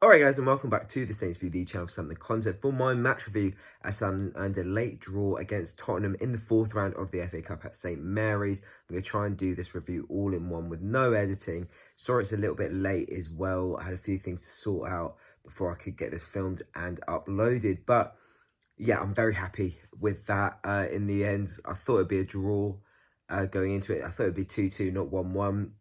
Alright guys, and welcome back to the Saints View, the channel for something content for my match review as Southampton earned a late draw against Tottenham in the fourth round of the FA Cup at St Mary's. I'm going to try and do this review all in one with no editing. Sorry it's a little bit late as well. I had a few things to sort out before I could get this filmed and uploaded. But yeah, I'm very happy with that. In the end, I thought it'd be a draw going into it. I thought it'd be 2-2, not 1-1.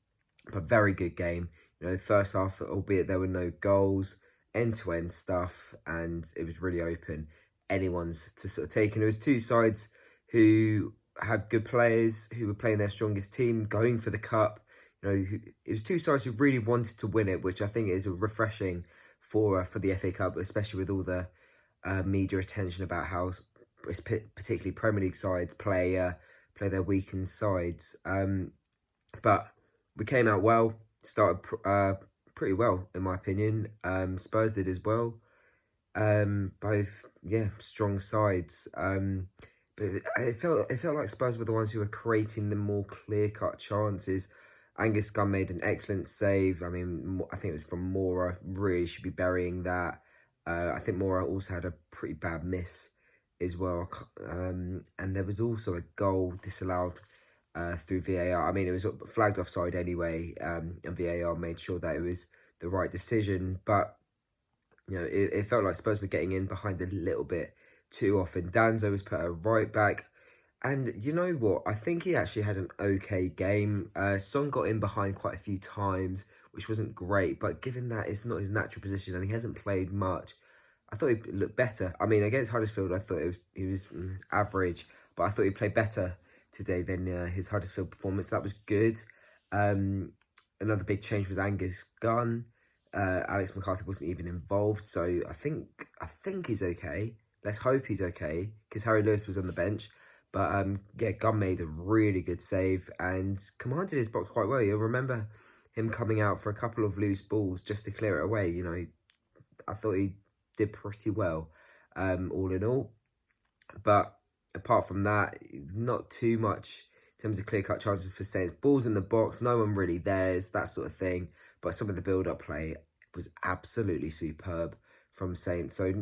But very good game. First half, albeit there were no goals, end-to-end stuff, and it was really open. Anyone's to sort of take. And it was two sides who had good players, who were playing their strongest team, going for the cup. It was two sides who really wanted to win it, which I think is refreshing for the FA Cup, especially with all the media attention about how particularly Premier League sides play their weakened sides. But we came out well. Started pretty well, in my opinion. Spurs did as well. Both, strong sides. But it felt like Spurs were the ones who were creating the more clear-cut chances. Angus Gunn made an excellent save. I mean, I think it was from Moura. Really should be burying that. I think Moura also had a pretty bad miss as well. And there was also a goal disallowed through VAR. I mean, it was flagged offside anyway, and VAR made sure that it was the right decision. But, it felt like Spurs were getting in behind a little bit too often. Danzo was put at right back. And you know what? I think he actually had an okay game. Son got in behind quite a few times, which wasn't great. But given that it's not his natural position and he hasn't played much, I thought he looked better. I mean, against Huddersfield, I thought he was average. But I thought he played better today than his Huddersfield performance. That was good. Another big change was Angus Gunn. Alex McCarthy wasn't even involved, so I think he's okay. Let's hope he's okay, because Harry Lewis was on the bench. But Gunn made a really good save and commanded his box quite well. You'll remember him coming out for a couple of loose balls just to clear it away. I thought he did pretty well, all in all. But apart from that, not too much in terms of clear-cut chances for Saints. Balls in the box, no one really there's, that sort of thing. But some of the build-up play was absolutely superb from Saints. So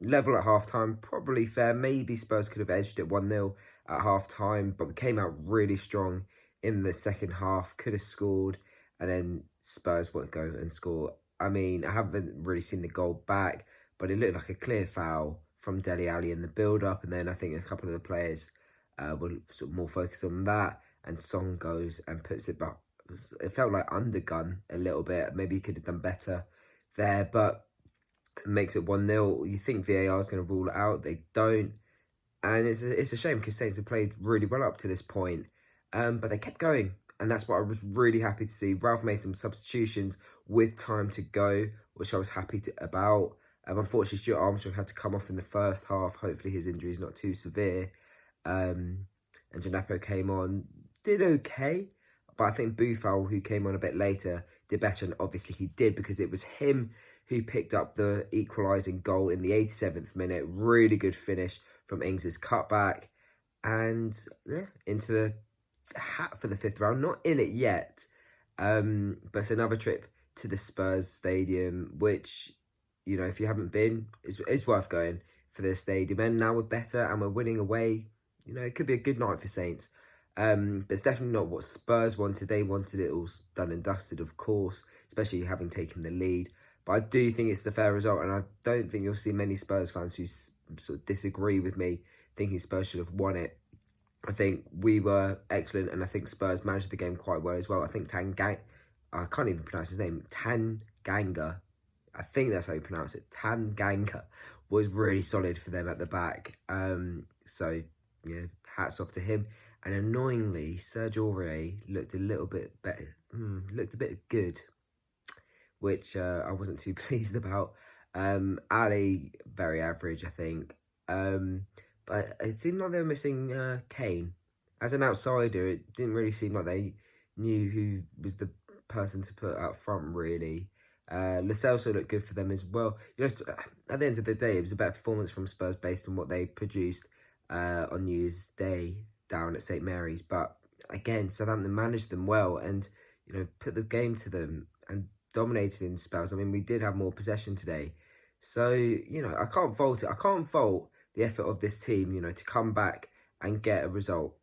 level at half-time, probably fair. Maybe Spurs could have edged it 1-0 at half-time, but we came out really strong in the second half, could have scored, and then Spurs won't go and score. I mean, I haven't really seen the goal back, but it looked like a clear foul from Dele Alli in the build-up, and then I think a couple of the players were sort of more focused on that, and Son goes and puts it back. It felt like undergun a little bit. Maybe he could have done better there, but it makes it 1-0. You think VAR is going to rule it out. They don't, and it's a shame because Saints have played really well up to this point, but they kept going, and that's what I was really happy to see. Ralph made some substitutions with time to go, which I was happy about. Unfortunately, Stuart Armstrong had to come off in the first half. Hopefully his injury is not too severe. And Djenepo came on, did okay. But I think Boufal, who came on a bit later, did better. And obviously he did, because it was him who picked up the equalising goal in the 87th minute. Really good finish from Ings' cutback. And yeah, into the hat for the fifth round. Not in it yet. But it's another trip to the Spurs stadium, which, if you haven't been, it's worth going for the stadium. And now we're better and we're winning away. It could be a good night for Saints. But it's definitely not what Spurs wanted. They wanted it all done and dusted, of course, especially having taken the lead. But I do think it's the fair result, and I don't think you'll see many Spurs fans who sort of disagree with me, thinking Spurs should have won it. I think we were excellent, and I think Spurs managed the game quite well as well. I think I can't even pronounce his name, Tanganga. I think that's how you pronounce it. Tanganga was really solid for them at the back. So, yeah, hats off to him. And annoyingly, Serge Aurier looked a little bit better. Looked a bit good, which I wasn't too pleased about. Ali, very average, I think. But it seemed like they were missing Kane. As an outsider, it didn't really seem like they knew who was the person to put out front, really. Lo Celso looked good for them as well. At the end of the day, it was a better performance from Spurs based on what they produced on New Year's Day down at St Mary's. But again, Southampton managed them well and, put the game to them. And dominated in spells. I mean, we did have more possession today. So, you know, I can't fault it. I can't fault the effort of this team, you know, to come back and get a result.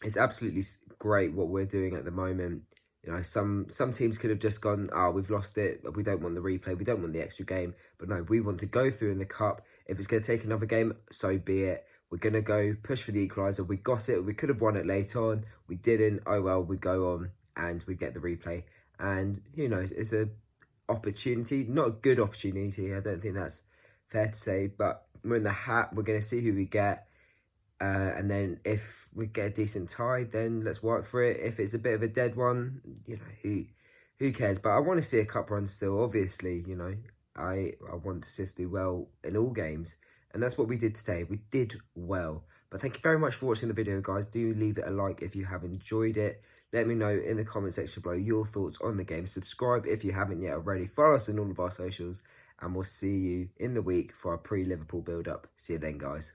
It's absolutely great what we're doing at the moment. You know, some teams could have just gone, oh, we've lost it. We don't want the replay. We don't want the extra game. But no, we want to go through in the cup. If it's going to take another game, so be it. We're going to go push for the equaliser. We got it. We could have won it later on. We didn't. Oh, well, we go on and we get the replay. And, who knows, it's a opportunity. Not a good opportunity. I don't think that's fair to say. But we're in the hat. We're going to see who we get. And then if we get a decent tie, then let's work for it. If it's a bit of a dead one, you know, who cares? But I want to see a cup run still, obviously, you know. I want to see us do well in all games. And that's what we did today. We did well. But thank you very much for watching the video, guys. Do leave it a like if you have enjoyed it. Let me know in the comment section below your thoughts on the game. Subscribe if you haven't yet already. Follow us on all of our socials. And we'll see you in the week for our pre-Liverpool build-up. See you then, guys.